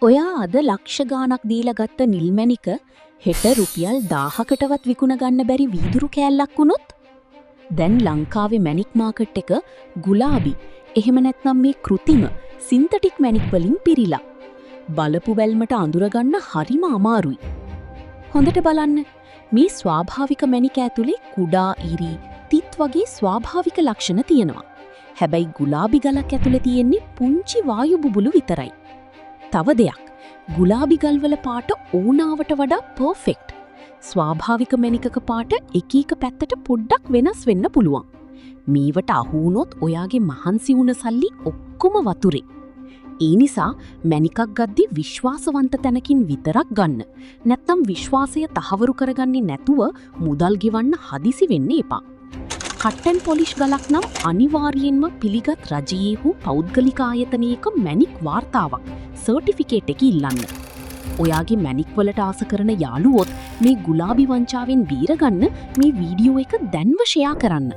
ඔයා අද ලක්ෂ ගාණක් දීලා ගත්ත නිල් මැණික හෙට රුපියල් 1000කටවත් විකුණ ගන්න බැරි වීදුරු කෑල්ලක් වුණොත් දැන් ලංකාවේ මැණික් මාකට් එක ගුලාබි එහෙම නැත්නම් මේ කෘතිම සින්තටික් මැණික් වලින් පිරීලා බලපු බැල්මට අඳුරගන්න හරිම අමාරුයි. හොඳට බලන්න මේ ස්වාභාවික මැණික ඇතුලේ කුඩා ඉරි තිත් වගේ ස්වාභාවික ලක්ෂණ තියෙනවා. හැබැයි ගුලාබි ගලක් ඇතුලේ තියෙන්නේ පුංචි වායු බුබුලු විතරයි. තව දෙයක් ගුලාබි ගල්වල පාට ඕනාවට වඩා පර්ෆෙක්ට්. ස්වාභාවික මැණිකක පාට එක එක පැත්තට පොඩ්ඩක් වෙනස් වෙන්න පුළුවන්. මේවට අහු වුණොත් ඔයාගේ මහන්සි වුණ සල්ලි ඔක්කොම වතුරේ. ඒ නිසා මැණිකක් ගද්දි විශ්වාසවන්ත තැනකින් විතරක් ගන්න. නැත්නම් විශ්වාසය තහවුරු කරගන්නේ නැතුව මුදල් ගෙවන්න හදිසි වෙන්න එපා. කට් ඇන්ඩ් පොලිෂ් ගලක් නම් අනිවාර්යයෙන්ම පිළිගත් රජයේ හෝ පෞද්ගලික ආයතනයක මැණික් වාර්තාවක් සර්ටිෆිකේට් එක ඉල්ලන්න. ඔයාගේ මැණික් වලට ආස කරන යාළුවොත් මේ ගුලාබි වංචාවෙන් බේරගන්න මේ වීඩියෝ එක දැන්ව ෂෙයා කරන්න.